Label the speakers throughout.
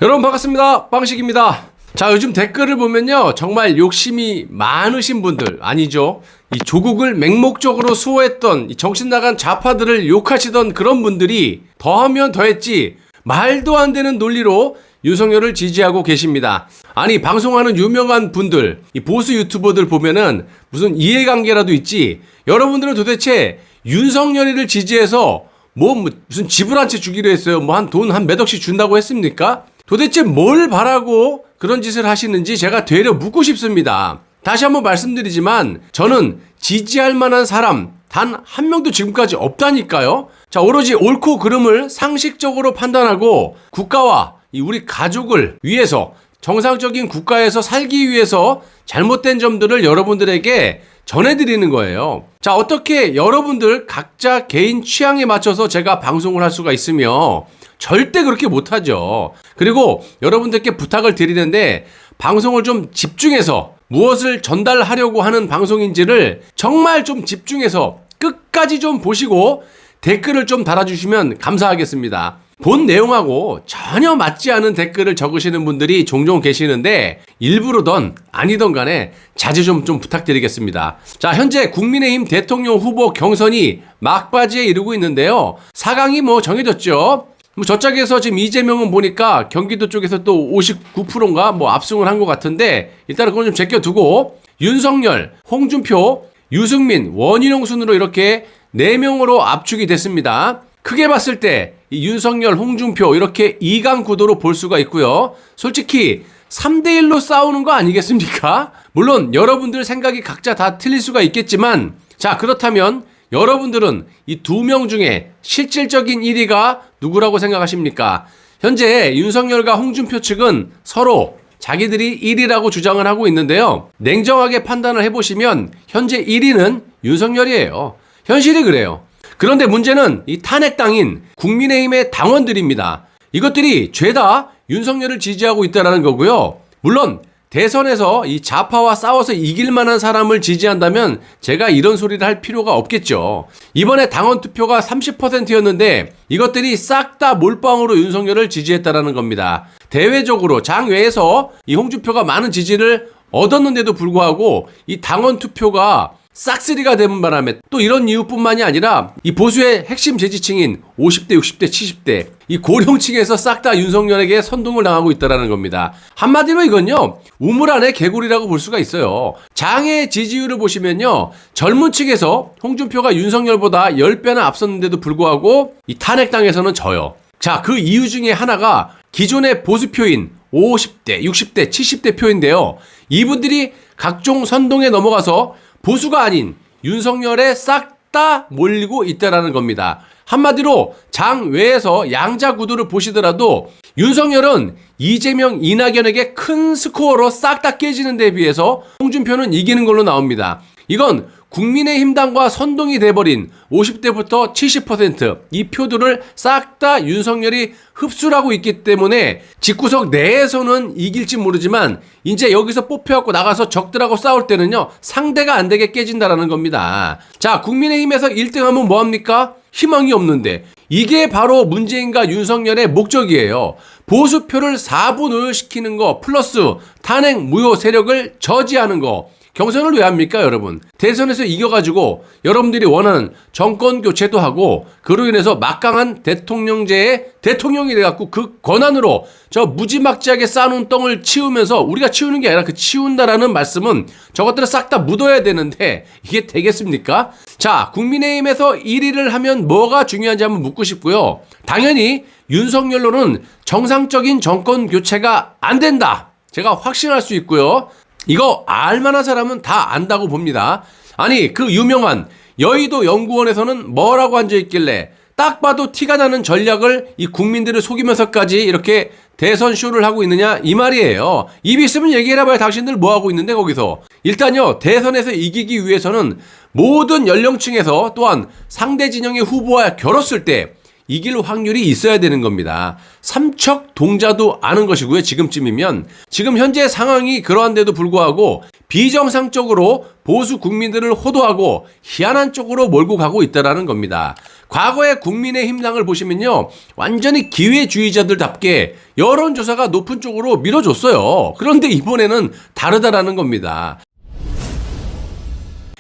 Speaker 1: 여러분 반갑습니다. 빵식입니다. 자, 요즘 댓글을 보면요, 정말 욕심이 많으신 분들, 아니죠, 이 조국을 맹목적으로 수호했던 이 정신나간 좌파들을 욕하시던 그런 분들이 더하면 더했지 말도 안 되는 논리로 윤석열을 지지하고 계십니다. 아니, 방송하는 유명한 분들, 이 보수 유튜버들 보면은 무슨 이해관계라도 있지, 여러분들은 도대체 윤석열이를 지지해서 무슨 집을 한 채 주기로 했어요? 돈 한 몇 억씩 준다고 했습니까? 도대체 뭘 바라고 그런 짓을 하시는지 제가 되려 묻고 싶습니다. 다시 한번 말씀드리지만 저는 지지할 만한 사람 단 한 명도 지금까지 없다니까요. 자, 오로지 옳고 그름을 상식적으로 판단하고 국가와 우리 가족을 위해서, 정상적인 국가에서 살기 위해서 잘못된 점들을 여러분들에게 전해드리는 거예요. 자, 어떻게 여러분들 각자 개인 취향에 맞춰서 제가 방송을 할 수가 있으며 절대 그렇게 못하죠. 그리고 여러분들께 부탁을 드리는데, 방송을 좀 집중해서 무엇을 전달하려고 하는 방송인지를 정말 좀 집중해서 끝까지 좀 보시고 댓글을 좀 달아주시면 감사하겠습니다. 본 내용하고 전혀 맞지 않은 댓글을 적으시는 분들이 종종 계시는데, 일부러든 아니든 간에 자제 좀 부탁드리겠습니다. 자, 현재 국민의힘 대통령 후보 경선이 막바지에 이르고 있는데요. 4강이 정해졌죠. 저쪽에서 지금 이재명은 보니까 경기도 쪽에서 또 59%인가 압승을 한 것 같은데, 일단은 그건 좀 제껴두고 윤석열, 홍준표, 유승민, 원희룡 순으로 이렇게 4명으로 압축이 됐습니다. 크게 봤을 때 이 윤석열, 홍준표 이렇게 2강 구도로 볼 수가 있고요. 솔직히 3대1로 싸우는 거 아니겠습니까? 물론 여러분들 생각이 각자 다 틀릴 수가 있겠지만, 자, 그렇다면 여러분들은 이 2명 중에 실질적인 1위가 누구라고 생각하십니까? 현재 윤석열과 홍준표 측은 서로 자기들이 1위라고 주장을 하고 있는데요. 냉정하게 판단을 해보시면 현재 1위는 윤석열이에요. 현실이 그래요. 그런데 문제는 이 탄핵당인 국민의힘의 당원들입니다. 이것들이 죄다 윤석열을 지지하고 있다는 거고요. 물론 대선에서 이 좌파와 싸워서 이길 만한 사람을 지지한다면 제가 이런 소리를 할 필요가 없겠죠. 이번에 당원 투표가 30%였는데 이것들이 싹 다 몰빵으로 윤석열을 지지했다는 겁니다. 대외적으로 장외에서 이 홍준표가 많은 지지를 얻었는데도 불구하고 이 당원 투표가 싹쓸이가 되는 바람에, 또 이런 이유뿐만이 아니라 이 보수의 핵심 지지층인 50대, 60대, 70대 이 고령층에서 싹 다 윤석열에게 선동을 당하고 있다는 겁니다. 한마디로 이건요, 우물 안의 개구리라고 볼 수가 있어요. 장애 지지율을 보시면요, 젊은 층에서 홍준표가 윤석열보다 10배나 앞섰는데도 불구하고 이 탄핵당에서는 져요. 자, 그 이유 중에 하나가 기존의 보수표인 50대, 60대, 70대 표인데요. 이분들이 각종 선동에 넘어가서 보수가 아닌 윤석열에 싹 다 몰리고 있다는 겁니다. 한마디로 장외에서 양자 구도를 보시더라도 윤석열은 이재명, 이낙연에게 큰 스코어로 싹 다 깨지는 데 비해서 홍준표는 이기는 걸로 나옵니다. 이건 국민의힘당과 선동이 돼버린 50대부터 70% 이 표들을 싹 다 윤석열이 흡수를 하고 있기 때문에 집구석 내에서는 이길지 모르지만 이제 여기서 뽑혀갖고 나가서 적들하고 싸울 때는요, 상대가 안 되게 깨진다라는 겁니다. 자, 국민의힘에서 1등하면 뭐합니까? 희망이 없는데, 이게 바로 문재인과 윤석열의 목적이에요. 보수표를 4분의시키는 거 플러스 탄핵 무효 세력을 저지하는 거. 경선을 왜 합니까, 여러분? 대선에서 이겨가지고 여러분들이 원하는 정권 교체도 하고, 그로 인해서 막강한 대통령제의 대통령이 돼갖고 그 권한으로 저 무지막지하게 쌓아놓은 똥을 치우면서, 우리가 치우는 게 아니라 그 치운다라는 말씀은 저것들을 싹 다 묻어야 되는데 이게 되겠습니까? 자, 국민의힘에서 1위를 하면 뭐가 중요한지 한번 묻고 싶고요. 당연히 윤석열로는 정상적인 정권 교체가 안 된다, 제가 확신할 수 있고요. 이거 알만한 사람은 다 안다고 봅니다. 아니, 그 유명한 여의도 연구원에서는 뭐라고 앉아있길래 딱 봐도 티가 나는 전략을 이 국민들을 속이면서까지 이렇게 대선 쇼를 하고 있느냐, 이 말이에요. 입 있으면 얘기해봐요. 당신들 뭐하고 있는데 거기서. 일단요, 대선에서 이기기 위해서는 모든 연령층에서, 또한 상대 진영의 후보와 겨뤘을 때 이길 확률이 있어야 되는 겁니다. 삼척 동자도 아는 것이고요. 지금쯤이면. 지금 현재 상황이 그러한데도 불구하고 비정상적으로 보수 국민들을 호도하고 희한한 쪽으로 몰고 가고 있다는 겁니다. 과거의 국민의힘당을 보시면요, 완전히 기회주의자들답게 여론조사가 높은 쪽으로 밀어줬어요. 그런데 이번에는 다르다라는 겁니다.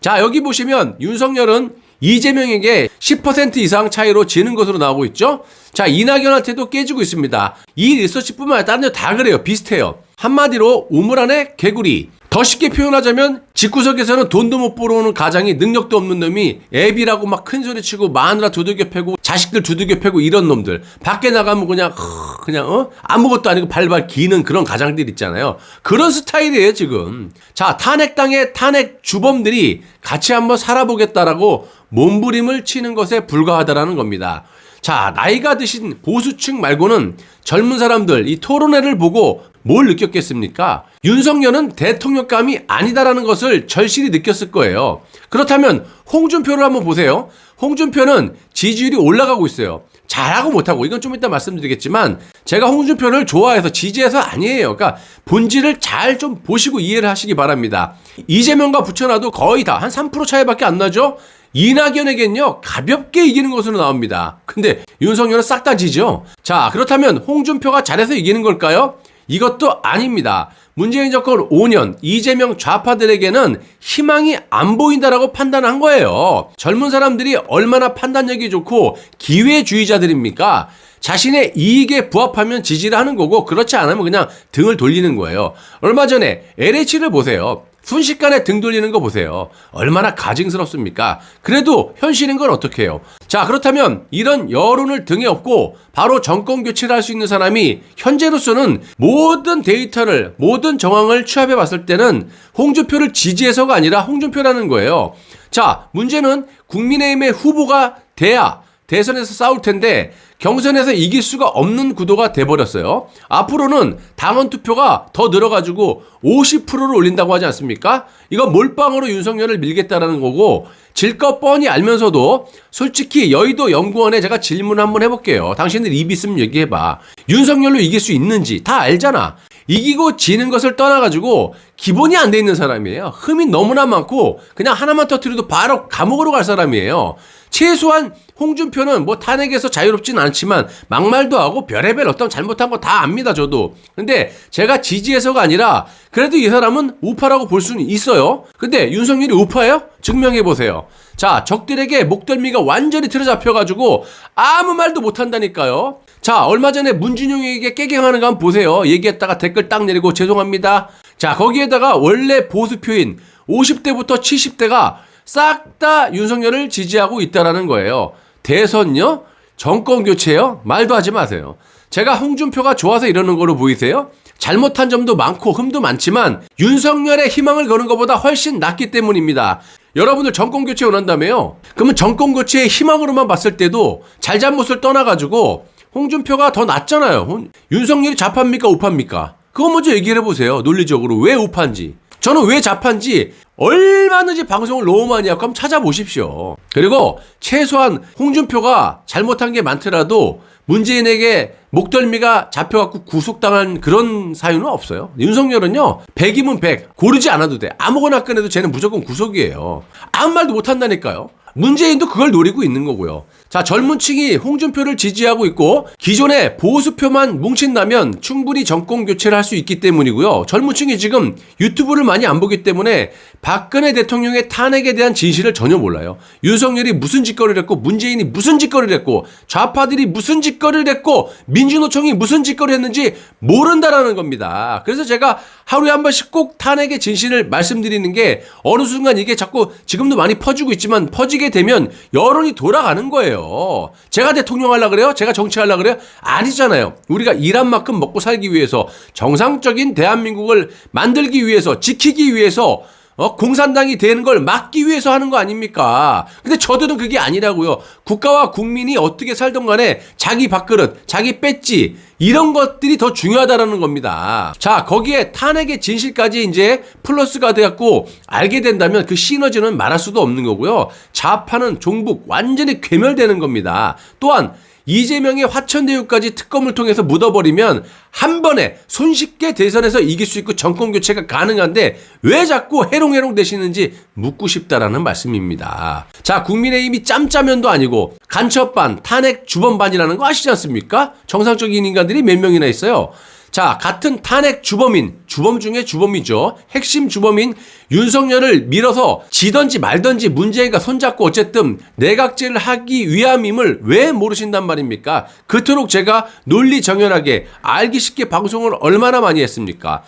Speaker 1: 자, 여기 보시면 윤석열은 이재명에게 10% 이상 차이로 지는 것으로 나오고 있죠. 자, 이낙연한테도 깨지고 있습니다. 이 리서치뿐만 아니라 다른 데 다 그래요. 비슷해요. 한마디로 우물 안에 개구리. 더 쉽게 표현하자면 집구석에서는 돈도 못 벌어오는 가장이 능력도 없는 놈이 애비라고 막 큰소리치고 마누라 두들겨 패고 자식들 두들겨 패고 이런 놈들. 밖에 나가면 그냥 아무것도 아니고 발발 기는 그런 가장들 있잖아요. 그런 스타일이에요 지금. 자, 탄핵당의 탄핵 주범들이 같이 한번 살아보겠다라고 몸부림을 치는 것에 불과하다라는 겁니다. 자, 나이가 드신 보수층 말고는 젊은 사람들 이 토론회를 보고 뭘 느꼈겠습니까? 윤석열은 대통령감이 아니다라는 것을 절실히 느꼈을 거예요. 그렇다면 홍준표를 한번 보세요. 홍준표는 지지율이 올라가고 있어요. 잘하고 못하고 이건 좀 이따 말씀드리겠지만 제가 홍준표를 좋아해서 지지해서 아니에요. 그러니까 본질을 잘 좀 보시고 이해를 하시기 바랍니다. 이재명과 붙여놔도 거의 다 한 3% 차이밖에 안 나죠? 이낙연에겐요 가볍게 이기는 것으로 나옵니다. 근데 윤석열은 싹 다 지죠. 자, 그렇다면 홍준표가 잘해서 이기는 걸까요? 이것도 아닙니다. 문재인 정권 5년 이재명 좌파들에게는 희망이 안 보인다라고 판단한 거예요. 젊은 사람들이 얼마나 판단력이 좋고 기회주의자들입니까? 자신의 이익에 부합하면 지지를 하는 거고 그렇지 않으면 그냥 등을 돌리는 거예요. 얼마 전에 LH를 보세요. 순식간에 등 돌리는 거 보세요. 얼마나 가증스럽습니까? 그래도 현실인 건 어떻게 해요? 자, 그렇다면 이런 여론을 등에 업고 바로 정권 교체를 할 수 있는 사람이 현재로서는 모든 데이터를 모든 정황을 취합해 봤을 때는 홍준표를 지지해서가 아니라 홍준표라는 거예요. 자, 문제는 국민의힘의 후보가 돼야 대선에서 싸울 텐데 경선에서 이길 수가 없는 구도가 돼버렸어요. 앞으로는 당원 투표가 더 늘어가지고 50%를 올린다고 하지 않습니까? 이거 몰빵으로 윤석열을 밀겠다라는 거고 질 것 뻔히 알면서도 솔직히 여의도 연구원에 제가 질문 한번 해볼게요. 당신들 입 있으면 얘기해봐. 윤석열로 이길 수 있는지 다 알잖아. 이기고 지는 것을 떠나가지고 기본이 안 돼 있는 사람이에요. 흠이 너무나 많고 그냥 하나만 터뜨려도 바로 감옥으로 갈 사람이에요. 최소한 홍준표는 뭐 탄핵에서 자유롭진 않지만 막말도 하고 별의별 어떤 잘못한 거 다 압니다, 저도. 근데 제가 지지해서가 아니라 그래도 이 사람은 우파라고 볼 수는 있어요. 근데 윤석열이 우파예요? 증명해보세요. 자, 적들에게 목덜미가 완전히 틀어잡혀가지고 아무 말도 못한다니까요. 자, 얼마 전에 문준용에게 깨갱하는 거 한번 보세요. 얘기했다가 댓글 딱 내리고 죄송합니다. 자, 거기에다가 원래 보수표인 50대부터 70대가 싹 다 윤석열을 지지하고 있다라는 거예요. 대선요? 정권 교체요? 말도 하지 마세요. 제가 홍준표가 좋아서 이러는 거로 보이세요? 잘못한 점도 많고 흠도 많지만 윤석열의 희망을 거는 것보다 훨씬 낫기 때문입니다. 여러분들 정권 교체 원한다며요? 그러면 정권 교체의 희망으로만 봤을 때도 잘잘못을 떠나가지고 홍준표가 더 낫잖아요. 윤석열이 좌파입니까 우파입니까? 그거 먼저 얘기를 해보세요. 논리적으로 왜 우파인지. 저는 왜 좌파인지 얼마든지 방송을 너무 많이 하고 한번 찾아보십시오. 그리고 최소한 홍준표가 잘못한 게 많더라도 문재인에게 목덜미가 잡혀갖고 구속당한 그런 사유는 없어요. 윤석열은요 100이면 100 고르지 않아도 돼. 아무거나 꺼내도 쟤는 무조건 구속이에요. 아무 말도 못한다니까요. 문재인도 그걸 노리고 있는 거고요. 자, 젊은 층이 홍준표를 지지하고 있고 기존의 보수표만 뭉친다면 충분히 정권 교체를 할 수 있기 때문이고요. 젊은 층이 지금 유튜브를 많이 안 보기 때문에 박근혜 대통령의 탄핵에 대한 진실을 전혀 몰라요. 윤석열이 무슨 짓거리를 했고 문재인이 무슨 짓거리를 했고 좌파들이 무슨 짓거리를 했고 민주노총이 무슨 짓거리를 했는지 모른다라는 겁니다. 그래서 제가 하루에 한 번씩 꼭 탄핵의 진실을 말씀드리는 게 어느 순간 이게 자꾸 지금도 많이 퍼지고 있지만 퍼지게 되면 여론이 돌아가는 거예요. 제가 대통령 하려고 그래요? 제가 정치하려고 그래요? 아니잖아요. 우리가 일한 만큼 먹고 살기 위해서 정상적인 대한민국을 만들기 위해서 지키기 위해서 공산당이 되는 걸 막기 위해서 하는 거 아닙니까? 근데 저들은 그게 아니라고요. 국가와 국민이 어떻게 살던 간에 자기 밥그릇, 자기 배지 이런 것들이 더 중요하다라는 겁니다. 자, 거기에 탄핵의 진실까지 이제 플러스가 돼갖고 알게 된다면 그 시너지는 말할 수도 없는 거고요. 좌파는 종북 완전히 괴멸되는 겁니다. 또한 이재명의 화천대유까지 특검을 통해서 묻어버리면 한 번에 손쉽게 대선에서 이길 수 있고 정권 교체가 가능한데 왜 자꾸 해롱해롱 되시는지 묻고 싶다라는 말씀입니다. 자, 국민의힘이 짬짜면도 아니고 간첩반, 탄핵 주범반이라는 거 아시지 않습니까? 정상적인 인간들이 몇 명이나 있어요. 자, 같은 탄핵 주범인, 주범 중에 주범이죠. 핵심 주범인 윤석열을 밀어서 지던지 말던지 문재인과 손잡고 어쨌든 내각제를 하기 위함임을 왜 모르신단 말입니까? 그토록 제가 논리정연하게 알기 쉽게 방송을 얼마나 많이 했습니까?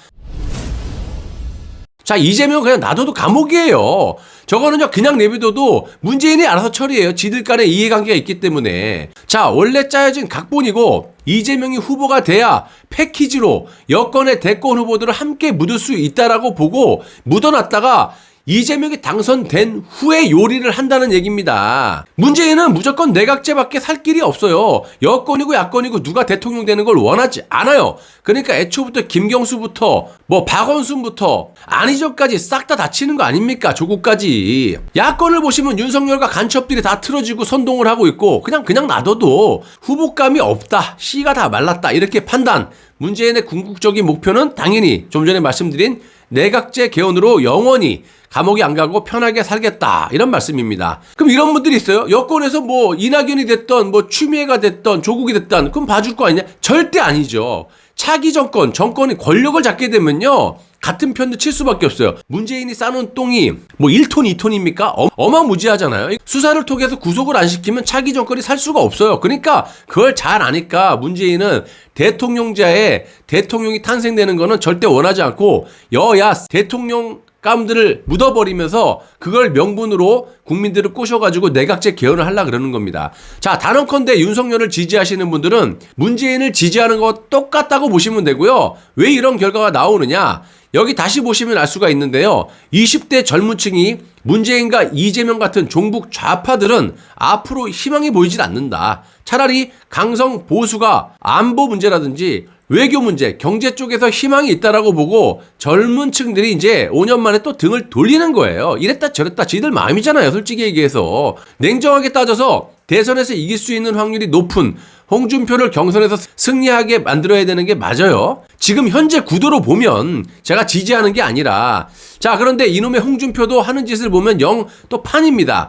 Speaker 1: 자, 이재명 그냥 놔둬도 감옥이에요. 저거는요, 그냥 내비둬도 문재인이 알아서 처리해요. 지들 간에 이해관계가 있기 때문에. 자, 원래 짜여진 각본이고, 이재명이 후보가 돼야 패키지로 여권의 대권 후보들을 함께 묻을 수 있다라고 보고 묻어놨다가 이재명이 당선된 후에 요리를 한다는 얘기입니다. 문재인은 무조건 내각제밖에 살 길이 없어요. 여권이고 야권이고 누가 대통령 되는 걸 원하지 않아요. 그러니까 애초부터 김경수부터 뭐 박원순부터 안희정까지 싹 다 다치는 거 아닙니까? 조국까지. 야권을 보시면 윤석열과 간첩들이 다 틀어지고 선동을 하고 있고 그냥 놔둬도 후보감이 없다. 씨가 다 말랐다. 이렇게 판단. 문재인의 궁극적인 목표는 당연히 좀 전에 말씀드린 내각제 개헌으로 영원히 감옥에 안 가고 편하게 살겠다 이런 말씀입니다. 그럼 이런 분들이 있어요. 여권에서 뭐 이낙연이 됐던 뭐 추미애가 됐던 조국이 됐던 그럼 봐줄 거 아니냐? 절대 아니죠. 차기 정권이 권력을 잡게 되면요 같은 편도 칠 수밖에 없어요. 문재인이 싸놓은 똥이 뭐 1톤 2톤입니까? 어마무지하잖아요. 수사를 통해서 구속을 안 시키면 차기 정권이 살 수가 없어요. 그러니까 그걸 잘 아니까 문재인은 대통령자의 대통령이 탄생되는 거는 절대 원하지 않고 여야 대통령 감들을 묻어버리면서 그걸 명분으로 국민들을 꼬셔가지고 내각제 개헌을 하려고 그러는 겁니다. 자, 단언컨대 윤석열을 지지하시는 분들은 문재인을 지지하는 거 똑같다고 보시면 되고요. 왜 이런 결과가 나오느냐? 여기 다시 보시면 알 수가 있는데요. 20대 젊은 층이 문재인과 이재명 같은 종북 좌파들은 앞으로 희망이 보이질 않는다. 차라리 강성 보수가 안보 문제라든지 외교 문제, 경제 쪽에서 희망이 있다라고 보고 젊은 층들이 이제 5년 만에 또 등을 돌리는 거예요. 이랬다 저랬다 지들 마음이잖아요. 솔직히 얘기해서. 냉정하게 따져서 대선에서 이길 수 있는 확률이 높은 홍준표를 경선에서 승리하게 만들어야 되는 게 맞아요. 지금 현재 구도로 보면 제가 지지하는 게 아니라 자, 그런데 이놈의 홍준표도 하는 짓을 보면 영 또 판입니다.